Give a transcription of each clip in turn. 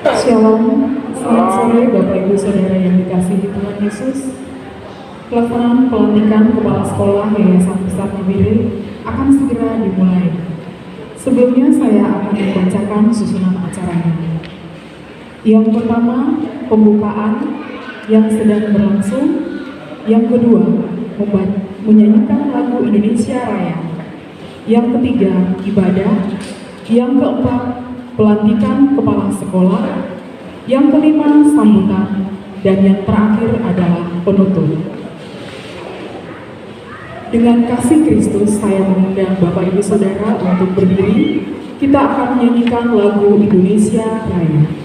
Shalom, selamat sore Bapak Ibu Saudara yang dikasihi Tuhan Yesus. Pelaksanaan pelantikan Kepala Sekolah Yayasan Besar Nabire akan segera dimulai. Sebelumnya saya akan membacakan susunan acaranya. Yang pertama, pembukaan yang sedang berlangsung. Yang kedua, menyanyikan lagu Indonesia Raya. Yang ketiga, ibadah. Yang keempat, pelantikan kepala sekolah. Yang kelima, sambutan. Dan yang terakhir adalah penutup. Dengan kasih Kristus, saya mengundang Bapak Ibu Saudara untuk berdiri. Kita akan menyanyikan lagu Indonesia Raya.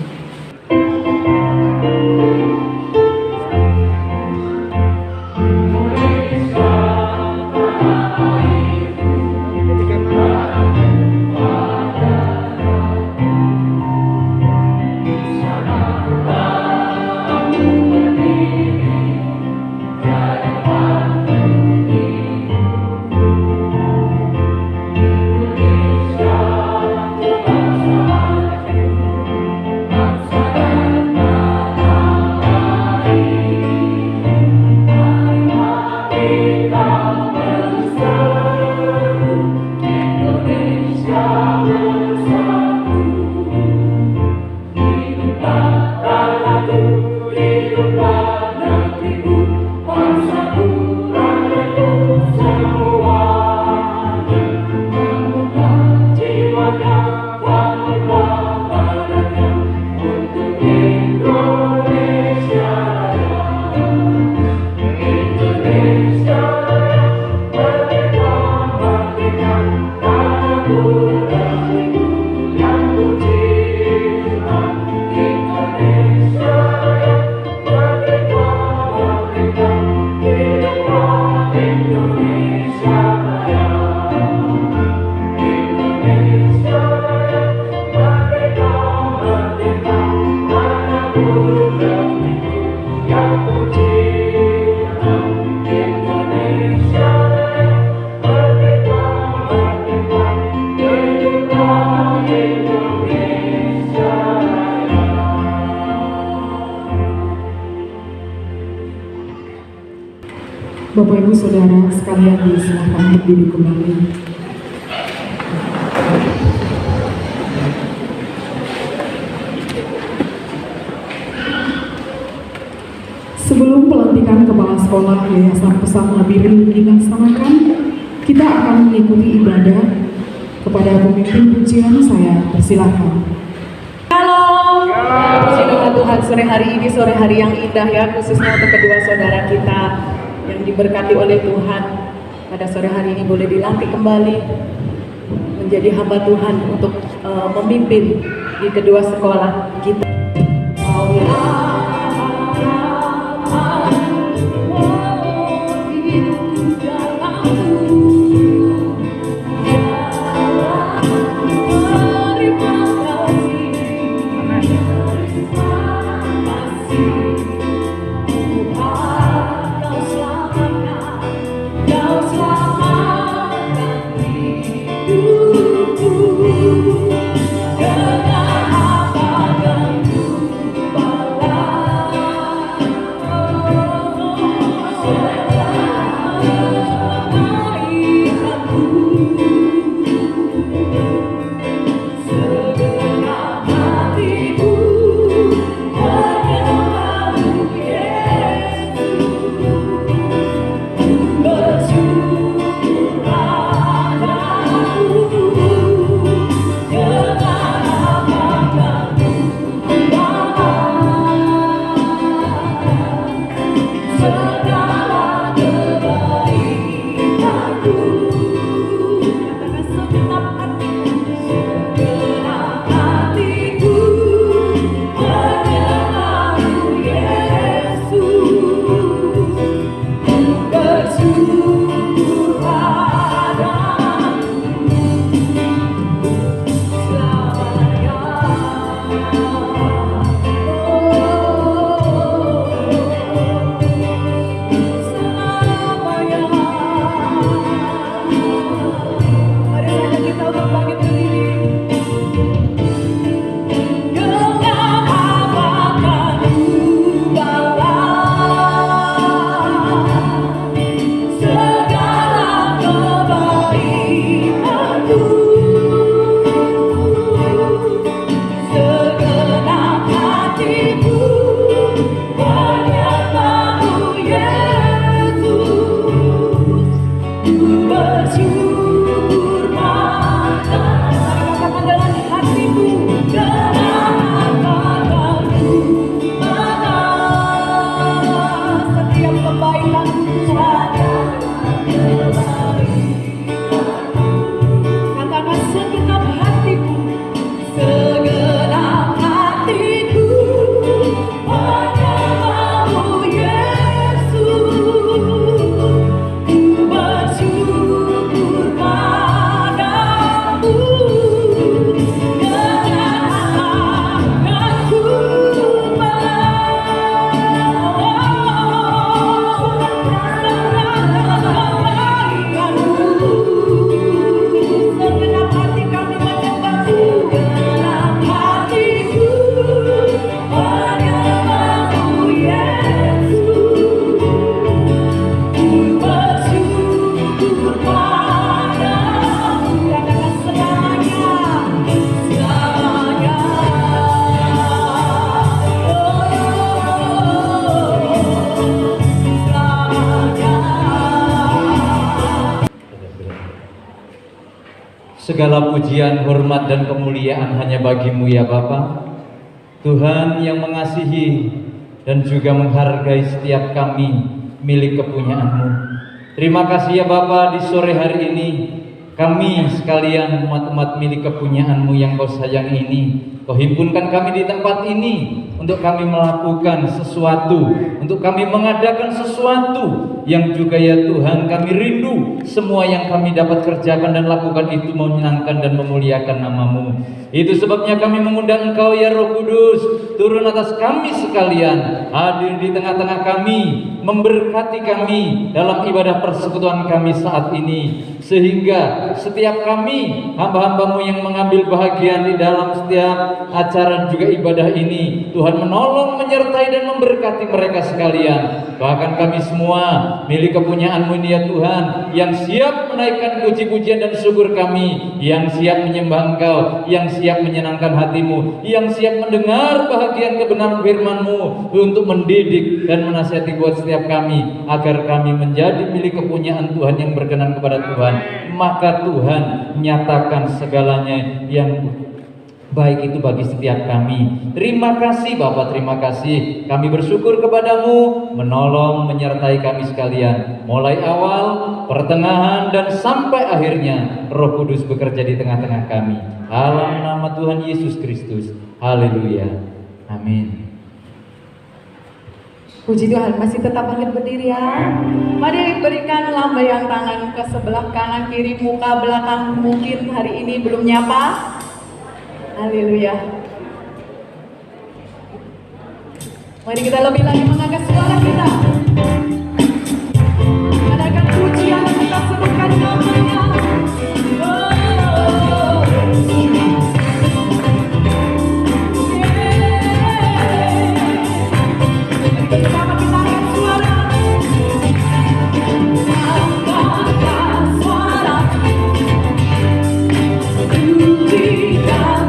Bapak Ibu Saudara sekalian disilakan berdiri kembali. Sebelum pelantikan Kepala Sekolah Yayasan Besar Nabire dilaksanakan, kita akan mengikuti ibadah. Kepada pemimpin pujian saya persilakan. Shalom. Puji nama Tuhan sore hari ini, sore hari yang indah ya, khususnya untuk kedua saudara kita yang diberkati oleh Tuhan. Pada sore hari ini boleh dilantik kembali menjadi hamba Tuhan untuk memimpin di kedua sekolah kita. Dengan apa dan Segala pujian, hormat, dan kemuliaan hanya bagi-Mu ya Bapa. Tuhan yang mengasihi dan juga menghargai setiap kami milik kepunyaan-Mu. Terima kasih ya Bapa, di sore hari ini kami sekalian umat-umat milik kepunyaan-Mu yang Kau sayang ini, Kau himpunkan kami di tempat ini untuk kami melakukan sesuatu, untuk kami mengadakan sesuatu yang juga ya Tuhan kami rindu semua yang kami dapat kerjakan dan lakukan itu menyenangkan dan memuliakan nama-Mu. Itu sebabnya kami mengundang Engkau ya Roh Kudus, turun atas kami sekalian, hadir di tengah-tengah kami, memberkati kami dalam ibadah persekutuan kami saat ini, sehingga setiap kami hamba-hamba-Mu yang mengambil bahagian di dalam setiap acara juga ibadah ini, Tuhan menolong, menyertai dan memberkati mereka sekalian. Bahkan kami semua milik kepunyaan-Mu ini ya Tuhan, yang siap menaikkan puji-pujian dan syukur kami, yang siap menyembah Engkau, yang siap menyenangkan hati-Mu, yang siap mendengar bahagian kebenaran firman-Mu untuk mendidik dan menasihati buat setiap kami, agar kami menjadi milik kepunyaan Tuhan yang berkenan kepada Tuhan. Maka Tuhan nyatakan segalanya yang baik itu bagi setiap kami. Terima kasih Bapa, terima kasih. Kami bersyukur kepadamu, menolong, menyertai kami sekalian, mulai awal, pertengahan, dan sampai akhirnya. Roh Kudus bekerja di tengah-tengah kami. Dalam nama Tuhan Yesus Kristus. Haleluya. Amin. Puji Tuhan, masih tetap bangkit berdiri ya. Mari berikan lambaian tangan ke sebelah kanan, kiri, muka, belakang. Mungkin hari ini belum nyapa. Haleluya. Mari kita lebih lagi mengangkat suara kita. Adakan pujian kita sebutkan namanya. Bersama kita angkat suara. Angkat suara. Pujikan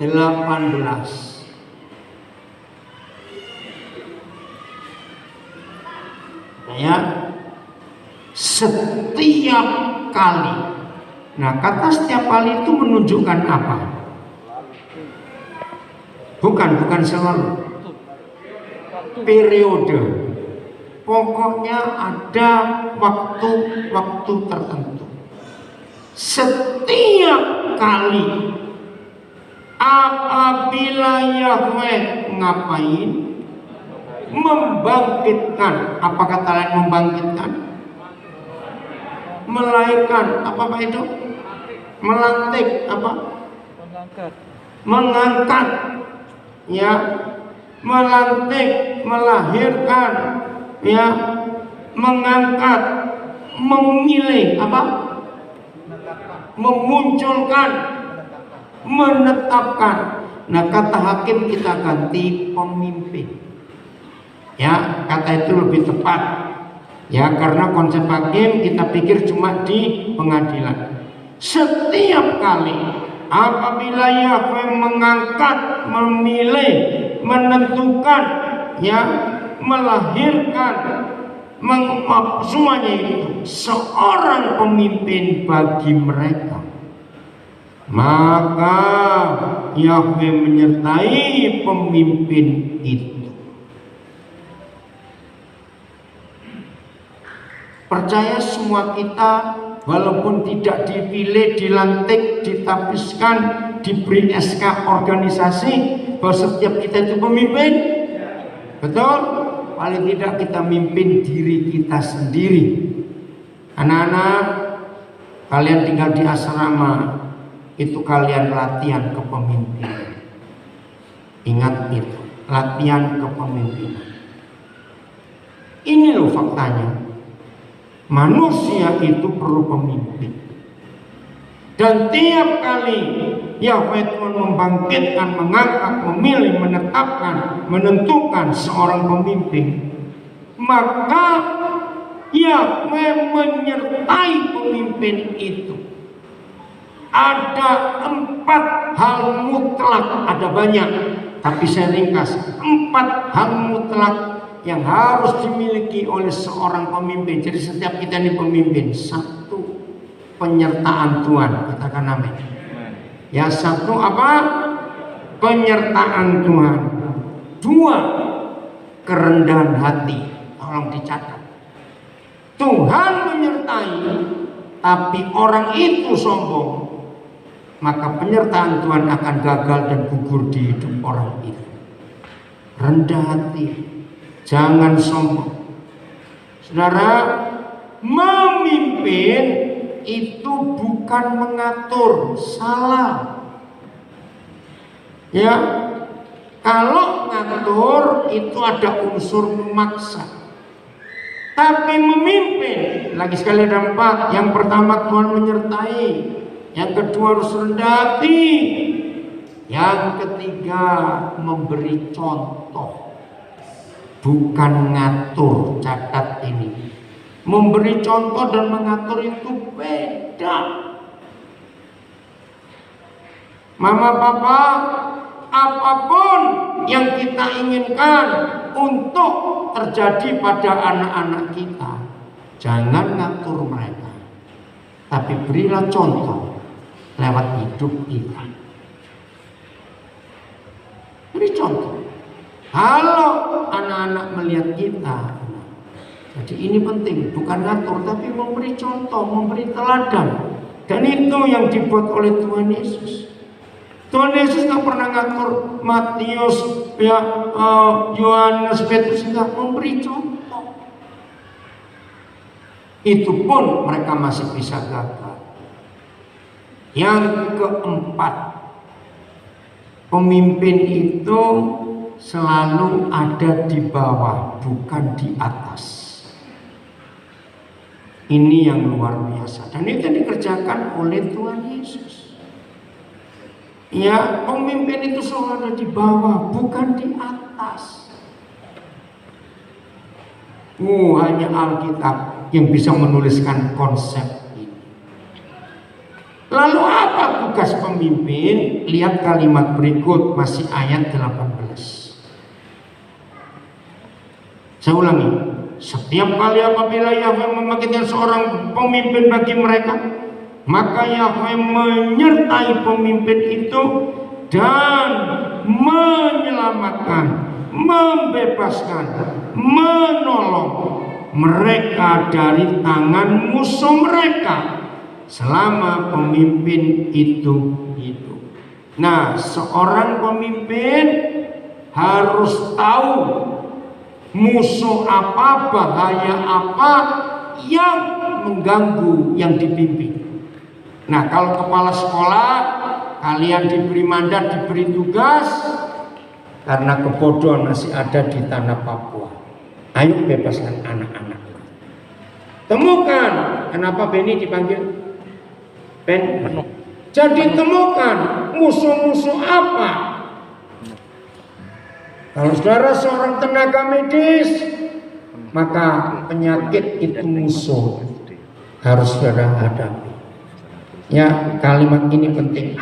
18. Ya, setiap kali. Nah, kata setiap kali itu menunjukkan apa? Bukan selalu. Periode. Pokoknya ada waktu-waktu tertentu. Setiap kali apabila Yahweh ngapain? Membangkitkan. Apa kata lain membangkitkan? Melahirkan. Apa itu? Melantik. Apa? Mengangkat. Ya, melantik, melahirkan, ya, mengangkat, memilih, apa? Memunculkan, menetapkan. Nah, kata hakim kita ganti pemimpin. Ya, kata itu lebih tepat. Ya, karena konsep hakim kita pikir cuma di pengadilan. Setiap kali apabila Yahweh mengangkat, memilih, menentukan, ya, melahirkan, semuanya itu seorang pemimpin bagi mereka, maka Yahweh menyertai pemimpin itu. Percaya semua kita, walaupun tidak dipilih, dilantik, ditapiskan, diberi SK organisasi, bahwa setiap kita itu pemimpin. Betul? Paling tidak kita mimpin diri kita sendiri. Anak-anak, kalian tinggal di asrama, itu kalian latihan kepemimpinan. Ingat itu, latihan kepemimpinan. Ini loh faktanya. Manusia itu perlu pemimpin. Dan tiap kali Yahweh Tuhan membangkitkan, mengangkat, memilih, menetapkan, menentukan seorang pemimpin, maka Yahweh menyertai pemimpin itu. Ada 4 hal mutlak, ada banyak, tapi saya ringkas. 4 hal mutlak yang harus dimiliki oleh seorang pemimpin. Jadi setiap kita ini pemimpin. 1, penyertaan Tuhan. Katakan amin. Ya, 1 apa? Penyertaan Tuhan. 2, kerendahan hati. Tolong dicatat. Tuhan menyertai, tapi orang itu sombong, maka penyertaan Tuhan akan gagal dan gugur di hidup orang itu. Rendah hati. Jangan sombong. Saudara, memimpin itu bukan mengatur, salah. Ya, kalau ngatur itu ada unsur memaksa. Tapi memimpin, lagi sekali ada 4. Yang pertama, Tuhan menyertai. Yang kedua, harus rendah hati. Yang ketiga, memberi contoh. Bukan ngatur, catat ini. Memberi contoh dan mengatur itu beda. Mama, papa, apapun yang kita inginkan untuk terjadi pada anak-anak kita, jangan ngatur mereka, tapi berilah contoh lewat hidup kita. Beri contoh. Kalau anak-anak melihat kita, jadi ini penting, bukan ngatur, tapi memberi contoh, memberi teladan. Dan itu yang dibuat oleh Tuhan Yesus. Tuhan Yesus nggak pernah ngatur Matius, ya, Yohanes, Petrus, nggak, memberi contoh. Itu pun mereka masih bisa gagal. Yang keempat, pemimpin itu selalu ada di bawah, bukan di atas. Ini yang luar biasa, dan itu dikerjakan oleh Tuhan Yesus. Ya, pemimpin itu selalu ada di bawah, bukan di atas. Hanya Alkitab yang bisa menuliskan konsep ini. Lalu apa tugas tugas pemimpin, lihat kalimat berikut, masih ayat 18. Saya ulangi, setiap kali apabila Yahweh membangkitkan seorang pemimpin bagi mereka, maka Yahweh menyertai pemimpin itu dan menyelamatkan, membebaskan, menolong mereka dari tangan musuh mereka selama pemimpin itu hidup. Nah, seorang pemimpin harus tahu musuh apa, bahaya apa yang mengganggu yang dipimpin. Nah, kalau kepala sekolah, kalian diberi mandat, diberi tugas, karena kebodohan masih ada di tanah Papua. Ayo bebaskan anak-anak. Temukan, kenapa Beni dipanggil Ben? Jadi temukan musuh-musuh apa. Kalau saudara seorang tenaga medis, maka penyakit itu musuh harus saudara hadapi. Ya, kalimat ini penting.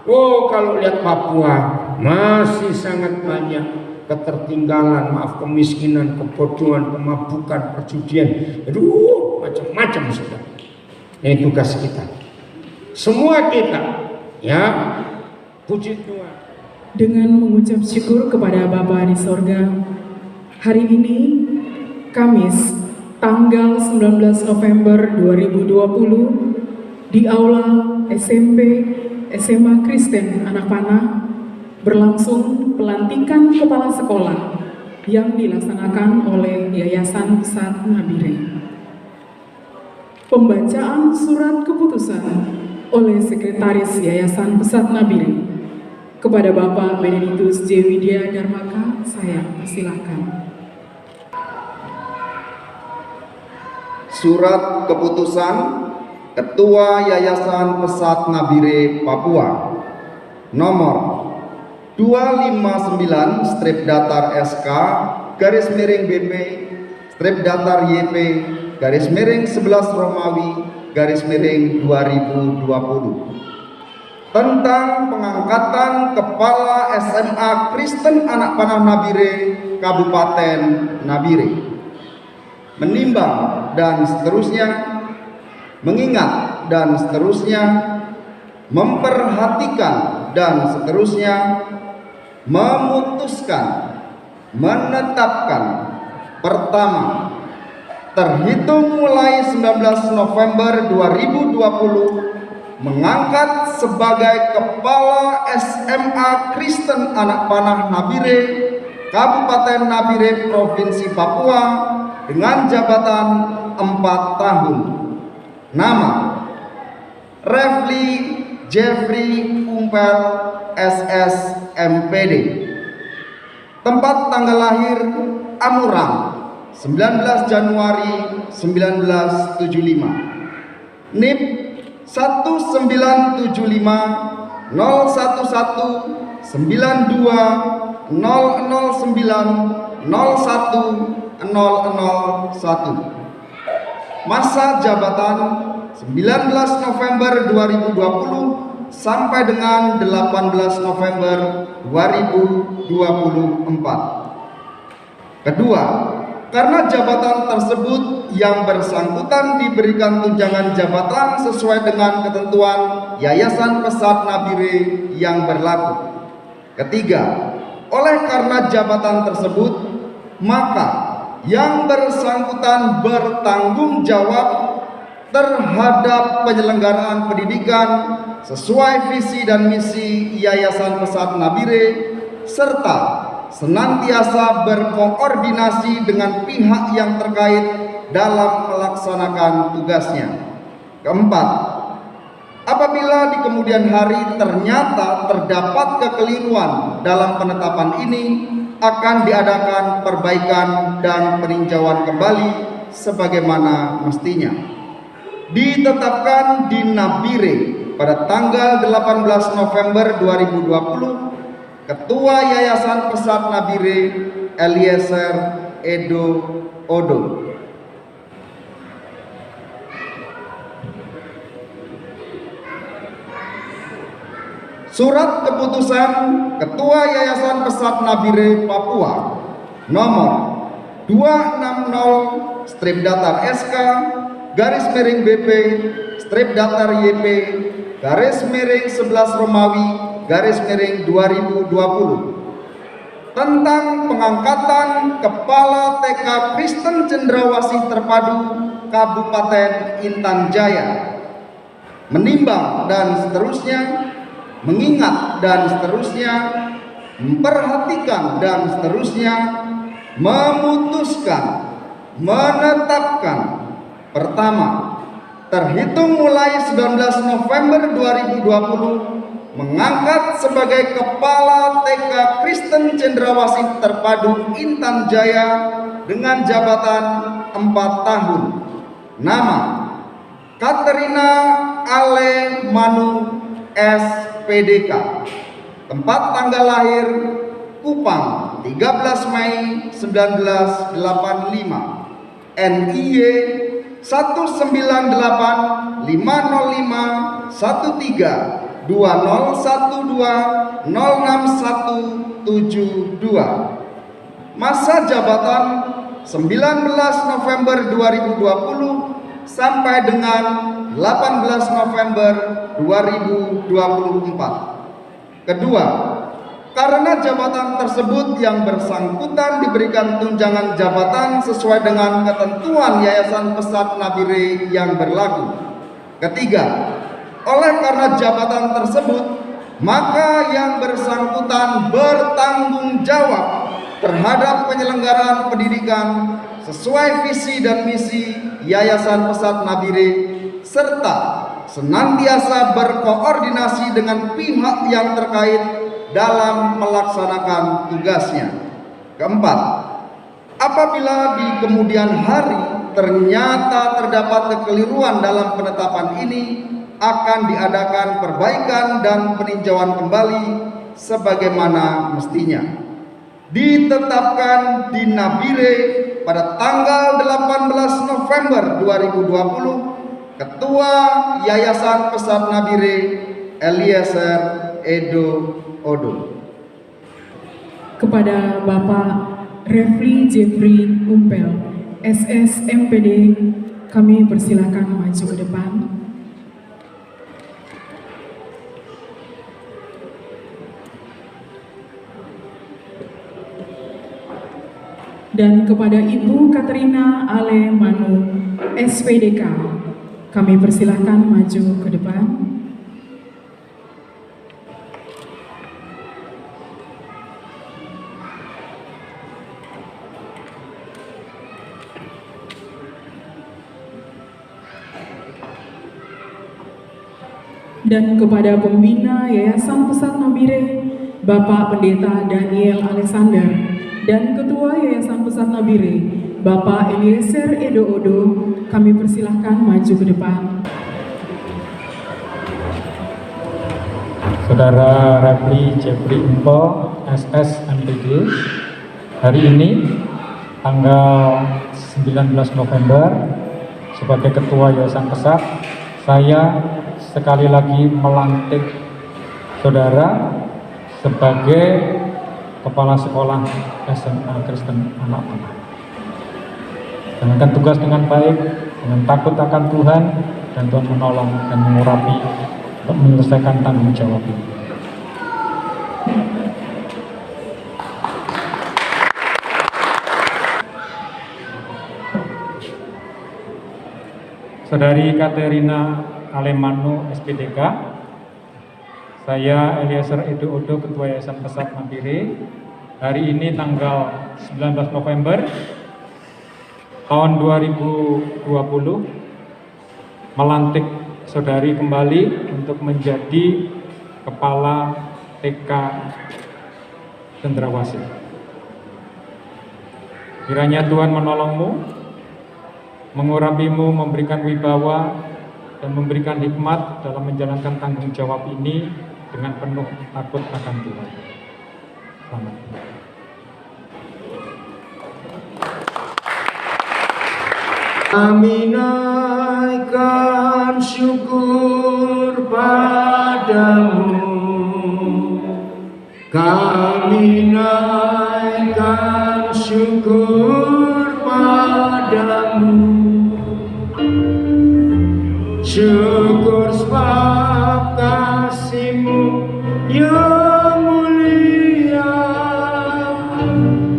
Oh, kalau lihat Papua masih sangat banyak ketertinggalan, maaf, kemiskinan, kebodohan, pemabukan, perjudian. Aduh, macam-macam sudah. Ini tugas kita. Semua kita, ya, puji Tuhan. Dengan mengucap syukur kepada Bapa di sorga, hari ini, Kamis, tanggal 19 November 2020, di Aula SMP SMA Kristen Anak Panah, berlangsung pelantikan kepala sekolah yang dilaksanakan oleh Yayasan Pesat Nabire. Pembacaan surat keputusan oleh Sekretaris Yayasan Pesat Nabire kepada Bapak Benedictus J. Widya Darmaka, saya persilakan. Surat keputusan Ketua Yayasan Pesat Nabire Papua nomor 259/SK /BP /YP /11 Romawi /2020 tentang pengangkatan Kepala SMA Kristen Anak Panah Nabire Kabupaten Nabire, menimbang dan seterusnya, mengingat dan seterusnya, memperhatikan dan seterusnya, memutuskan, menetapkan. Pertama, terhitung mulai 19 November 2020, mengangkat sebagai Kepala SMA Kristen Anak Panah Nabire Kabupaten Nabire Provinsi Papua dengan jabatan 4 tahun. Nama: Refli Jeffrey Umpel SS MPD. Tempat tanggal lahir Amurang 19 Januari 1975. NIP 1975 011 92 009 01 001. Masa jabatan 19 November 2020 sampai dengan 18 November 2024. Kedua, karena jabatan tersebut yang bersangkutan diberikan tunjangan jabatan sesuai dengan ketentuan Yayasan Pesat Nabire yang berlaku. Ketiga, oleh karena jabatan tersebut, maka yang bersangkutan bertanggung jawab terhadap penyelenggaraan pendidikan sesuai visi dan misi Yayasan Pesat Nabire, serta senantiasa berkoordinasi dengan pihak yang terkait dalam melaksanakan tugasnya. Keempat, apabila di kemudian hari ternyata terdapat kekeliruan dalam penetapan ini, akan diadakan perbaikan dan peninjauan kembali sebagaimana mestinya. Ditetapkan di Nabire pada tanggal 18 November 2020, Ketua Yayasan Pesat Nabire Eliezer Edo Odo. Surat keputusan Ketua Yayasan Pesat Nabire Papua nomor 260/SK /BP /YP /11 Romawi /2020 tentang pengangkatan Kepala TK Kristen Cendrawasih Terpadu Kabupaten Intan Jaya, menimbang dan seterusnya, mengingat dan seterusnya, memperhatikan dan seterusnya, memutuskan, menetapkan. Pertama, terhitung mulai 19 November 2020 mengangkat sebagai Kepala TK Kristen Cendrawasih Terpadu Intan Jaya dengan jabatan 4 tahun. Nama: Katerina Ale Manu SPDK. Tempat tanggal lahir: Kupang, 13 Mei 1985. NIY 1985012206172. Masa jabatan 19 November 2020 sampai dengan 18 November 2024. Kedua, karena jabatan tersebut yang bersangkutan diberikan tunjangan jabatan sesuai dengan ketentuan Yayasan Pesat Nabire yang berlaku. Ketiga, oleh karena jabatan tersebut, maka yang bersangkutan bertanggung jawab terhadap penyelenggaraan pendidikan sesuai visi dan misi Yayasan Pesat Nabire, serta senantiasa berkoordinasi dengan pihak yang terkait dalam melaksanakan tugasnya. Keempat, apabila di kemudian hari ternyata terdapat kekeliruan dalam penetapan ini, akan diadakan perbaikan dan peninjauan kembali sebagaimana mestinya. Ditetapkan di Nabire pada tanggal 18 November 2020, Ketua Yayasan Pesat Nabire Eliezer Edo Odo. Kepada Bapak Refli Jeffrey Umpel, SS MPD, kami persilakan maju ke depan. Dan kepada Ibu Katerina Ale Manu, SPDK, kami persilahkan maju ke depan. Dan kepada Pembina Yayasan Pesat Nabire, Bapak Pendeta Daniel Alexander, dan Ketua Yayasan Pesat Nabire, Bapak Eliezer Edo Odo, kami persilahkan maju ke depan. Saudara Refli Jeffrey Umpel, SS MPD, hari ini tanggal 19 November sebagai Ketua Yayasan Pesat, saya sekali lagi melantik saudara sebagai Kepala Sekolah SMA Kristen Anak Panah. Jalankan tugas dengan baik, dengan takut akan Tuhan, dan Tuhan menolong dan mengurapi untuk menyelesaikan tanggung jawab ini. Saudari Katerina Alemanu SPDK, saya Eliezer Edo Odo, Ketua Yayasan Pesat Nabire, hari ini tanggal 19 November tahun 2020 melantik saudari kembali untuk menjadi Kepala TK Cendrawasih. Kiranya Tuhan menolongmu, mengurapimu, memberikan wibawa, dan memberikan hikmat dalam menjalankan tanggung jawab ini dengan penuh takut akan Tuhan. Selamat. Kami naikkan syukur padamu, Kami naikkan syukur padamu, syukur sebab kasih-Mu yang mulia.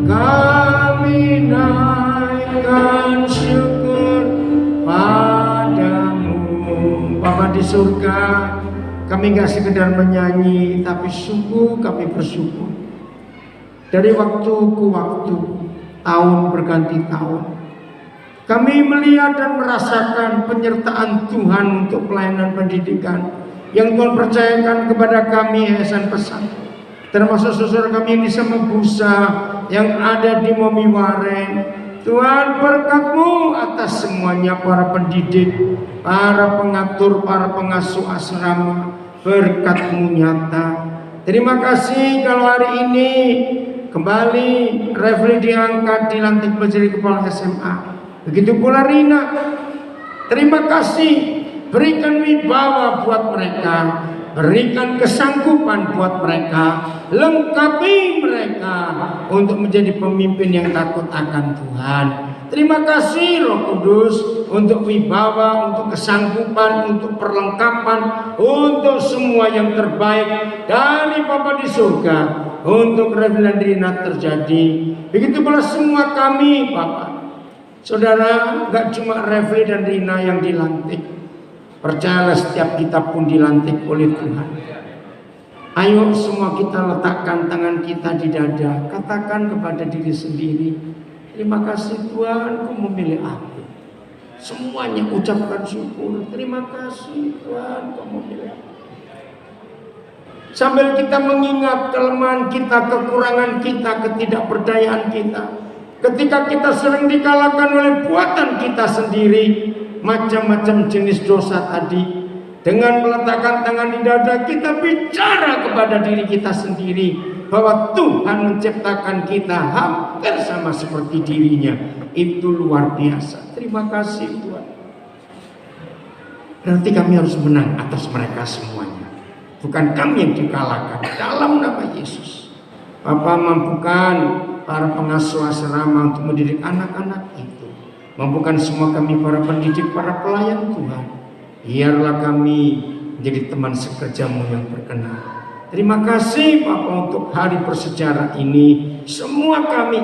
Kami naikkan syukur padamu. Bapa di surga, kami gak sekedar menyanyi, tapi sungguh kami bersyukur. Dari waktu ke waktu, tahun berganti tahun, kami melihat dan merasakan penyertaan Tuhan untuk pelayanan pendidikan yang Tuhan percayakan kepada kami Yayasan Pesat, termasuk saudara kami yang di Samabusa, yang ada di Momiwaren. Tuhan, berkat-Mu atas semuanya, para pendidik, para pengatur, para pengasuh asrama, berkat-Mu nyata. Terima kasih kalau hari ini kembali Refli diangkat, dilantik menjadi kepala SMA. Begitu pula Rina. Terima kasih, berikan wibawa buat mereka, berikan kesanggupan buat mereka, lengkapi mereka untuk menjadi pemimpin yang takut akan Tuhan. Terima kasih Roh Kudus untuk wibawa, untuk kesanggupan, untuk perlengkapan, untuk semua yang terbaik dari Bapa di surga untuk Refli Rina terjadi. Begitu pula semua kami, Bapak. Saudara, gak cuma Refli dan Rina yang dilantik. Percayalah, setiap kita pun dilantik oleh Tuhan. Ayo semua kita letakkan tangan kita di dada, katakan kepada diri sendiri, terima kasih Tuhan, Kau memilih aku. Semuanya ucapkan syukur, terima kasih Tuhan, Kau memilih aku. Sambil kita mengingat kelemahan kita, kekurangan kita, ketidakberdayaan kita, ketika kita sering dikalahkan oleh buatan kita sendiri, macam-macam jenis dosa tadi, dengan meletakkan tangan di dada, kita bicara kepada diri kita sendiri bahwa Tuhan menciptakan kita hampir sama seperti dirinya. Itu luar biasa. Terima kasih Tuhan. Berarti kami harus menang atas mereka semuanya. Bukan kami yang dikalahkan. Dalam nama Yesus, Bapa, mampukan para pengasuh asrama untuk mendidik anak-anak itu. Mampukan semua kami para pendidik, para pelayan Tuhan. Biarlah kami menjadi teman sekerja-Mu yang berkenan. Terima kasih Bapa untuk hari bersejarah ini. Semua kami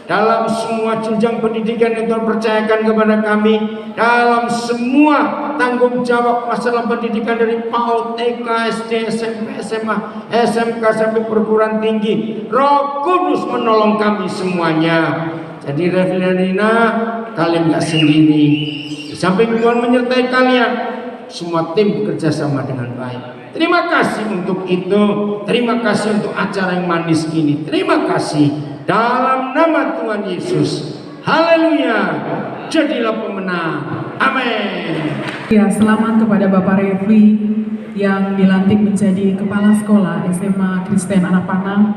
dalam semua jenjang pendidikan yang Tuhan percayakan kepada kami, dalam semua tanggung jawab masalah pendidikan dari PAUD, TK, SD, SMP, SMA, SMK sampai perguruan tinggi, Roh Kudus menolong kami semuanya. Jadi Refli dan Rina, kalian gak sendiri. Di samping Tuhan menyertai kalian, semua tim bekerja sama dengan baik. Terima kasih untuk itu. Terima kasih untuk acara yang manis ini. Terima kasih dalam nama Tuhan Yesus. Haleluya. Jadilah pemenang. Amin. Ya, selamat kepada Bapak Refli yang dilantik menjadi Kepala Sekolah SMA Kristen Anak Panah,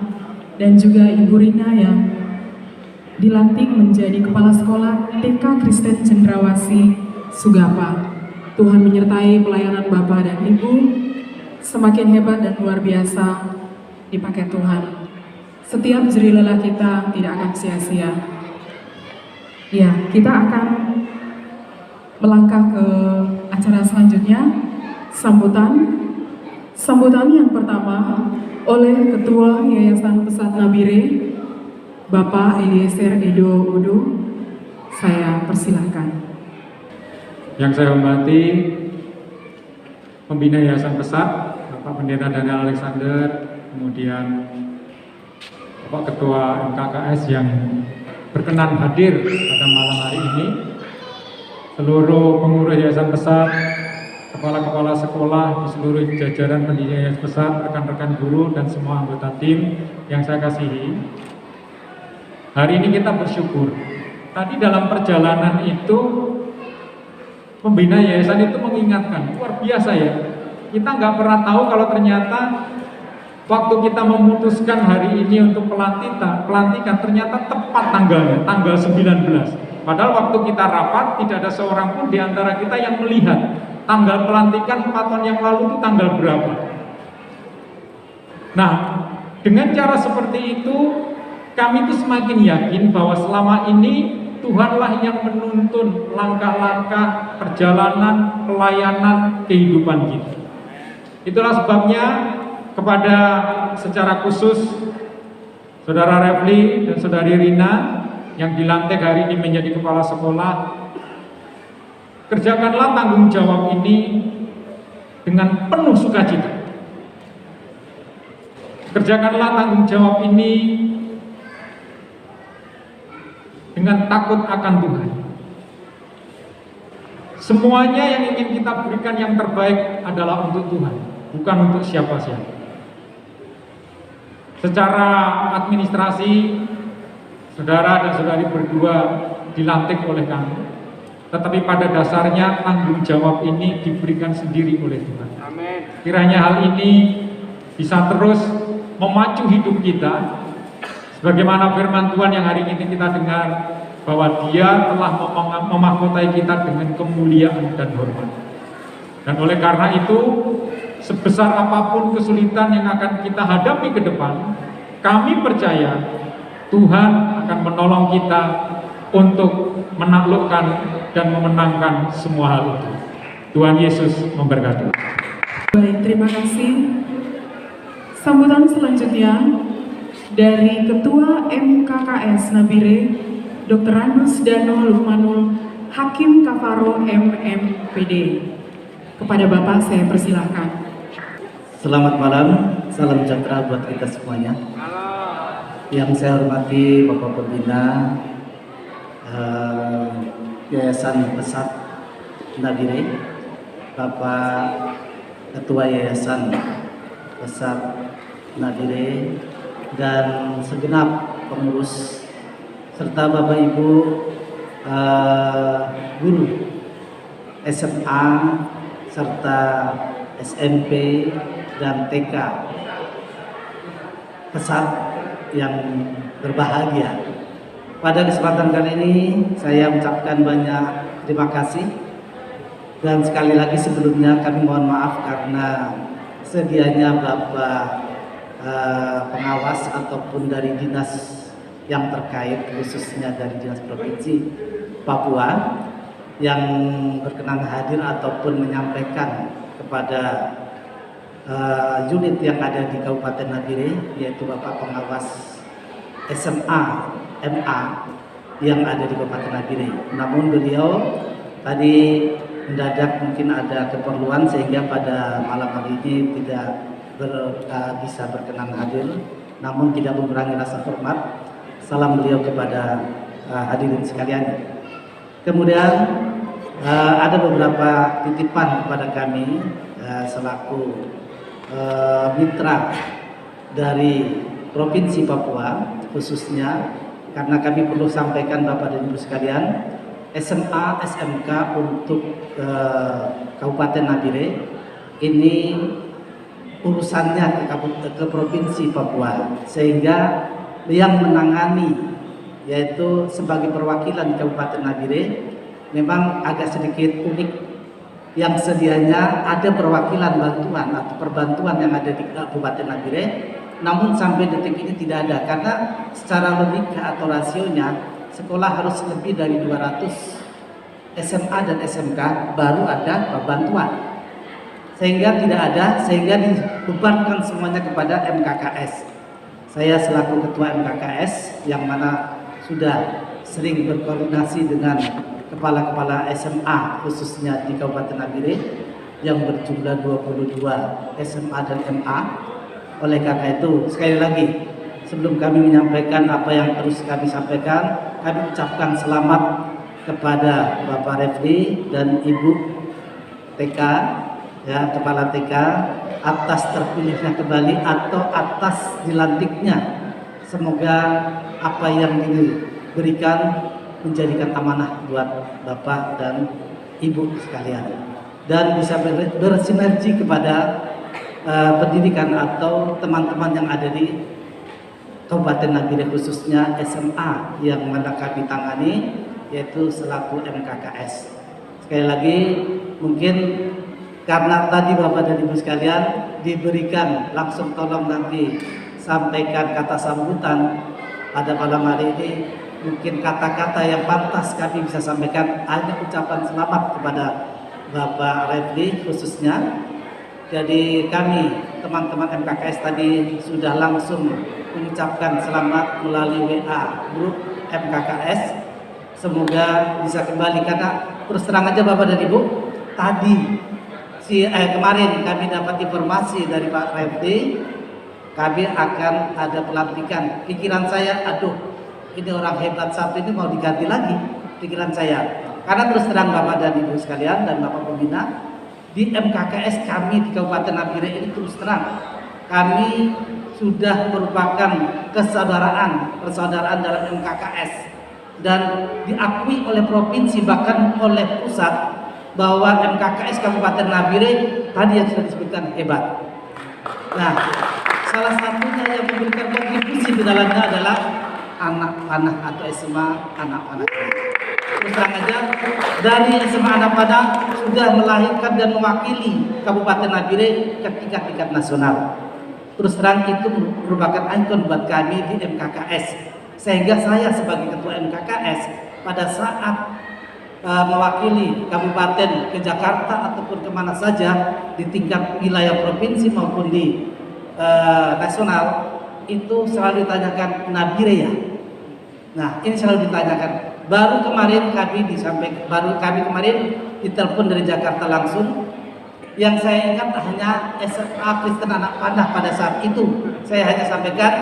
dan juga Ibu Rina yang dilantik menjadi Kepala Sekolah TK Kristen Cendrawasih Sugapa. Tuhan menyertai pelayanan Bapak dan Ibu, semakin hebat dan luar biasa dipakai Tuhan. Setiap jerih lelah kita tidak akan sia-sia. Ya, kita akan melangkah ke acara selanjutnya, sambutan yang pertama oleh Ketua Yayasan Pesat Nabire, Bapak Eliezer Edo Odo. Saya persilahkan. Yang saya hormati Pembina Yayasan Pesat, Bapak Pendeta Daniel Alexander, kemudian Bapak Ketua MKKS yang berkenan hadir pada malam hari ini, seluruh pengurus Yayasan Pesat, kepala-kepala sekolah di seluruh jajaran pendidikan Yayasan Pesat, rekan-rekan guru dan semua anggota tim yang saya kasihi. Hari ini kita bersyukur. Tadi dalam perjalanan itu pembina yayasan itu mengingatkan, luar biasa ya. Kita nggak pernah tahu kalau ternyata waktu kita memutuskan hari ini untuk pelantikan ternyata tepat tanggalnya, tanggal 19. Padahal waktu kita rapat tidak ada seorang pun di antara kita yang melihat tanggal pelantikan 4 tahun yang lalu itu tanggal berapa. Nah, Dengan cara seperti itu, kami itu semakin yakin bahwa selama ini Tuhanlah yang menuntun langkah-langkah perjalanan, pelayanan, kehidupan kita. Itulah sebabnya kepada secara khusus Saudara Refli dan Saudari Rina yang dilantik hari ini menjadi kepala sekolah, kerjakanlah tanggung jawab ini dengan penuh sukacita. Kerjakanlah tanggung jawab ini dengan takut akan Tuhan. Semuanya yang ingin kita berikan yang terbaik adalah untuk Tuhan, bukan untuk siapa-siapa. Secara administrasi, saudara dan saudari berdua dilantik oleh kami, tetapi pada dasarnya tanggung jawab ini diberikan sendiri oleh Tuhan. Amin. Kiranya hal ini bisa terus memacu hidup kita, sebagaimana firman Tuhan yang hari ini kita dengar, bahwa Dia telah memahkotai kita dengan kemuliaan dan hormat. Dan oleh karena itu, sebesar apapun kesulitan yang akan kita hadapi ke depan, kami percaya Tuhan akan menolong kita untuk menaklukkan dan memenangkan semua hal itu. Tuhan Yesus memberkati. Baik, terima kasih. Sambutan selanjutnya dari Ketua MKKS Nabire, Dr. Randus Dano Lukmanul, Hakim Kafaro MMPD. Kepada Bapak saya persilahkan. Selamat malam, salam sejahtera buat kita semuanya. Yang saya hormati Bapak Pembina Yayasan Pesat Nabire, Bapak Ketua Yayasan Pesat Nabire, dan segenap pengurus serta Bapak Ibu guru SMA serta SMP dan TK Pesat yang berbahagia. Pada kesempatan kali ini saya ucapkan banyak terima kasih, dan sekali lagi sebelumnya kami mohon maaf karena sedianya Bapak pengawas ataupun dari dinas yang terkait, khususnya dari Dinas Provinsi Papua, yang berkenan hadir ataupun menyampaikan kepada unit yang ada di Kabupaten Nabire, yaitu Bapak Pengawas SMA MA yang ada di Kabupaten Nabire. Namun beliau tadi mendadak mungkin ada keperluan sehingga pada malam hari ini tidak bisa berkenan hadir. Namun tidak mengurangi rasa hormat, salam beliau kepada hadirin sekalian. Kemudian ada beberapa titipan kepada kami selaku mitra dari Provinsi Papua, khususnya karena kami perlu sampaikan Bapak dan Ibu sekalian, SMA, SMK untuk Kabupaten Nabire ini urusannya ke Provinsi Papua, sehingga yang menangani yaitu sebagai perwakilan Kabupaten Nabire memang agak sedikit unik. Yang sedianya ada perwakilan bantuan atau perbantuan yang ada di Kabupaten Nabire, namun sampai detik ini tidak ada, karena secara logika atau rasionya sekolah harus lebih dari 200 SMA dan SMK baru ada bantuan, sehingga tidak ada, sehingga dibebankan semuanya kepada MKKS. Saya selaku ketua MKKS yang mana sudah sering berkoordinasi dengan kepala-kepala SMA khususnya di Kabupaten Nabire yang berjumlah 22 SMA dan MA. Oleh karena itu, sekali lagi sebelum kami menyampaikan apa yang terus kami sampaikan, kami ucapkan selamat kepada Bapak Refli dan Ibu TK, ya, Kepala TK, atas terpilihnya kembali atau atas dilantiknya. Semoga apa yang diberikan menjadikan amanah buat Bapak dan Ibu sekalian, dan bisa bersinergi kepada pendidikan atau teman-teman yang ada di Kabupaten Nabire, khususnya SMA yang mana kami tangani, yaitu selaku MKKS. Sekali lagi, mungkin karena tadi Bapak dan Ibu sekalian diberikan langsung tolong nanti sampaikan kata sambutan pada malam hari ini. Mungkin kata-kata yang pantas kami bisa sampaikan hanya ucapan selamat kepada Bapak Refli khususnya. Jadi kami teman-teman MKKS tadi sudah langsung mengucapkan selamat melalui WA grup MKKS. Semoga bisa kembali, karena terus terang aja Bapak dan Ibu, tadi kemarin kami dapat informasi dari Pak Refli, kami akan ada pelantikan. Pikiran saya, aduh, ini orang hebat satu ini mau diganti lagi, pikiran saya. Karena terus terang Bapak dan Ibu sekalian dan Bapak Pembina, di MKKS kami di Kabupaten Nabire ini terus terang, kami sudah merupakan persaudaraan dalam MKKS, dan diakui oleh provinsi bahkan oleh pusat bahwa MKKS Kabupaten Nabire tadi yang sudah disebutkan hebat. Nah, salah satunya yang memberikan kontribusi di dalamnya adalah anak panah atau SMA anak panah. Terus terang aja, dari SMA anak panah sudah melahirkan dan mewakili Kabupaten Nabire ke tingkat nasional. Terus terang itu merupakan ikon buat kami di MKKS. Sehingga saya sebagai ketua MKKS pada saat mewakili kabupaten ke Jakarta ataupun kemana saja di tingkat wilayah provinsi maupun di nasional, itu selalu ditanyakan Nabire ya. Nah, ini selalu ditanyakan. Baru kemarin kami ditelepon dari Jakarta langsung. Yang saya ingat hanya SMA Kristen Anak Panah pada saat itu. Saya hanya sampaikan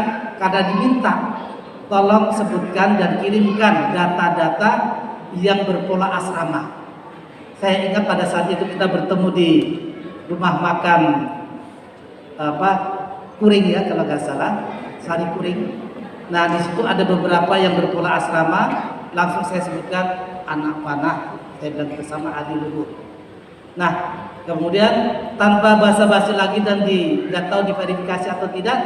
karena diminta, tolong sebutkan dan kirimkan data-data yang berpola asrama. Saya ingat pada saat itu kita bertemu di rumah makan Kuring ya kalau nggak salah, Sari Kuring. Nah, di situ ada beberapa yang berpola asrama. Langsung saya sebutkan anak panah, saya bilang bersama Adi Luhur. Nah, kemudian tanpa basa-basi lagi dan nggak tahu diverifikasi atau tidak,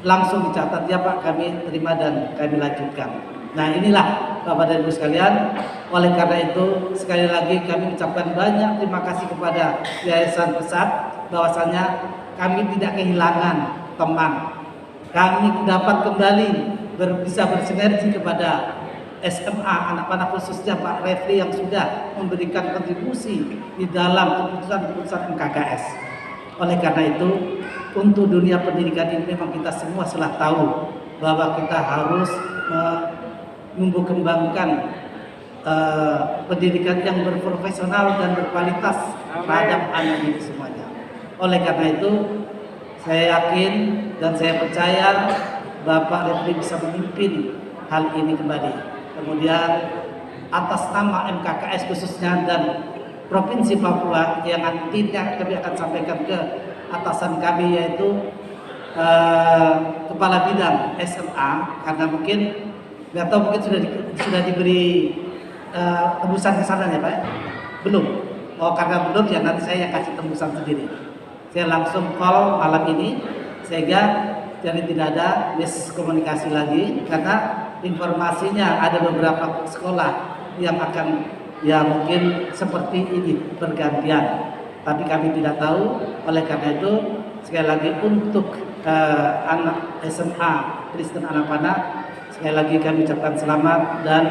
langsung dicatat, ya Pak, kami terima dan kami lanjutkan. Nah, inilah Bapak dan Ibu sekalian. Oleh karena itu, sekali lagi kami ucapkan banyak terima kasih kepada Yayasan Pesat, bahwasanya kami tidak kehilangan teman. Kami dapat kembali bisa bersinergi kepada SMA anak panah khususnya Pak Refli yang sudah memberikan kontribusi di dalam keputusan-keputusan MKKS. Oleh karena itu, untuk dunia pendidikan ini memang kita semua telah tahu bahwa kita harus menumbuh kembangkan pendidikan yang berprofesional dan berkualitas terhadap anak ini semuanya. Oleh karena itu, saya yakin dan saya percaya Bapak Refli bisa memimpin hal ini kembali. Kemudian atas nama MKKS khususnya dan Provinsi Papua yang nantinya kami akan sampaikan ke atasan kami, yaitu Kepala Bidang SMA, karena mungkin nggak tahu mungkin sudah diberi tembusan ke sana ya Pak? Belum. Oh, karena belum ya nanti saya yang kasih tembusan sendiri. Saya langsung call malam ini sehingga jadi tidak ada miskomunikasi lagi, karena informasinya ada beberapa sekolah yang akan ya mungkin seperti ini bergantian, tapi kami tidak tahu. Oleh karena itu sekali lagi untuk anak SMA Kristen Anak Panah, sekali lagi kami ucapkan selamat dan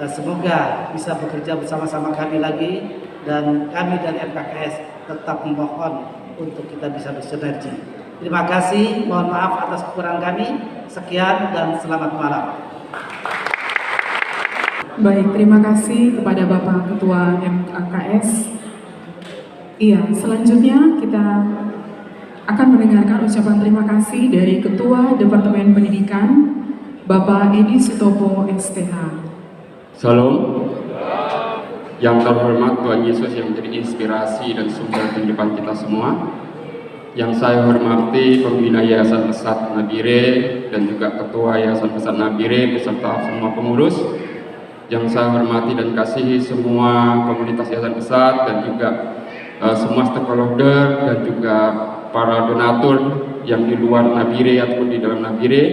semoga bisa bekerja bersama-sama kami lagi, dan kami dari MKKS tetap memohon untuk kita bisa bersinergi. Terima kasih, mohon maaf atas kekurangan kami. Sekian dan selamat malam. Baik, terima kasih kepada Bapak Ketua MKKS. Iya, selanjutnya kita akan mendengarkan ucapan terima kasih dari Ketua Departemen Pendidikan, Bapak Edi Sutopo STH. Salam. Yang terhormat Tuhan Yesus yang menjadi inspirasi dan sumber kehidupan kita semua. Yang saya hormati pembina Yayasan Pesat Nabire dan juga Ketua Yayasan Pesat Nabire beserta semua pengurus. Yang saya hormati dan kasihi semua komunitas Yayasan Pesat dan juga semua stakeholder dan juga para donatur yang di luar Nabire ataupun di dalam Nabire.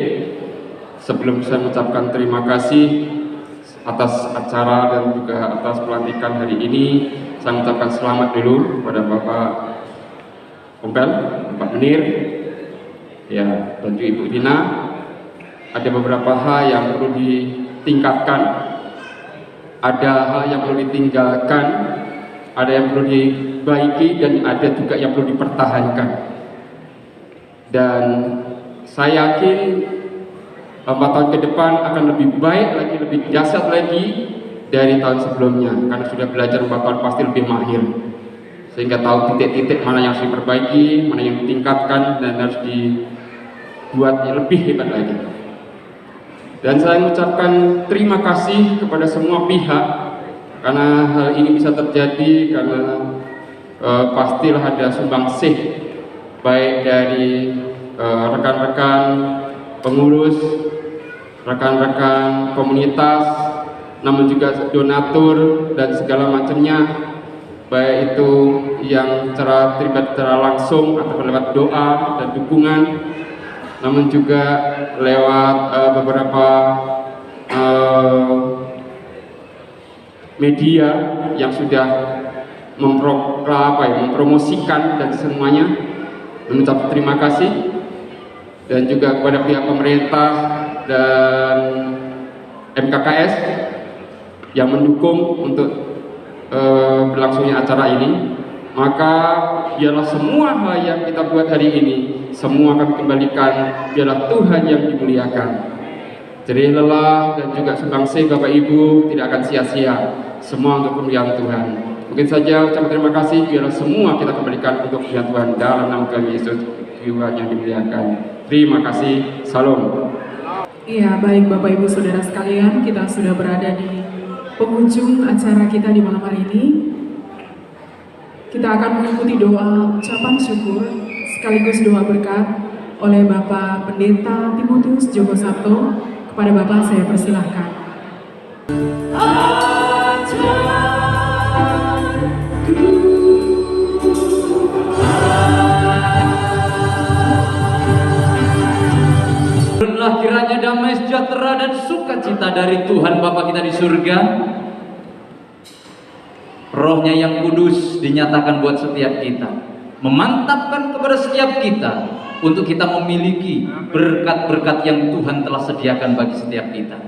Sebelum saya mengucapkan terima kasih atas acara dan juga atas pelantikan hari ini, saya mengucapkan selamat dulu kepada Bapak Kompel, Pak Menir, Ya, dan juga Ibu Rina, ada beberapa hal yang perlu ditingkatkan, ada hal yang perlu ditinggalkan, ada yang perlu dibaiki, dan ada juga yang perlu dipertahankan. Dan saya yakin 4 tahun ke depan akan lebih baik lagi, lebih dahsyat lagi dari tahun sebelumnya, karena sudah belajar 4 tahun pasti lebih mahir, sehingga tahu titik-titik mana yang harus diperbaiki, mana yang ditingkatkan, dan harus dibuat lebih hebat lagi. Dan saya mengucapkan terima kasih kepada semua pihak, karena hal ini bisa terjadi karena pastilah ada sumbangsih baik dari rekan-rekan pengurus, rekan-rekan komunitas, namun juga donatur dan segala macamnya, baik itu yang terlibat secara langsung atau lewat doa dan dukungan, namun juga lewat beberapa media yang sudah mempromosikan dan semuanya. Mengucap terima kasih, dan juga kepada pihak pemerintah dan MKKS yang mendukung untuk berlangsungnya acara ini. Maka biarlah semua hal yang kita buat hari ini semua kami kembalikan, biarlah Tuhan yang dimuliakan. Jerih lelah dan juga sumbangsih Bapak Ibu tidak akan sia-sia, semua untuk kemuliaan Tuhan. Mungkin saja ucapan terima kasih, biarlah semua kita kembalikan untuk kemuliaan Tuhan dalam nama kami Yesus, Tuhan yang dimuliakan. Terima kasih, salam. Iya, baik Bapak Ibu Saudara sekalian, kita sudah berada di penghujung acara kita di malam hari ini. Kita akan mengikuti doa ucapan syukur sekaligus doa berkat oleh Bapak Pendeta Timotius Joko Sabto. Kepada Bapak saya persilahkan. Turunlah kiranya damai sejahtera dan sukacita dari Tuhan Bapa kita di surga, Rohnya yang kudus dinyatakan buat setiap kita, memantapkan kepada setiap kita untuk kita memiliki berkat-berkat yang Tuhan telah sediakan bagi setiap kita.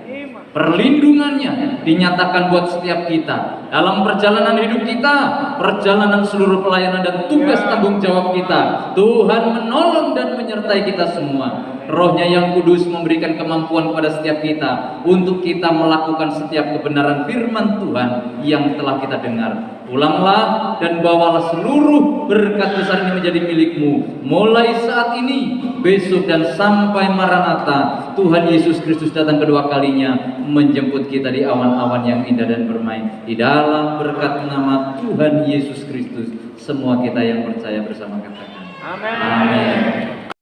Perlindungannya dinyatakan buat setiap kita dalam perjalanan hidup kita, perjalanan seluruh pelayanan dan tugas tanggung jawab kita. Tuhan menolong dan menyertai kita semua. Rohnya yang kudus memberikan kemampuan kepada setiap kita untuk kita melakukan setiap kebenaran firman Tuhan yang telah kita dengar. Pulanglah dan bawalah seluruh berkat besar ini menjadi milikmu, mulai saat ini, besok, dan sampai Maranatha Tuhan Yesus Kristus datang kedua kalinya menjemput kita di awan-awan yang indah dan bermain. Di dalam berkat nama Tuhan Yesus Kristus, semua kita yang percaya bersama katakan amin. Amin.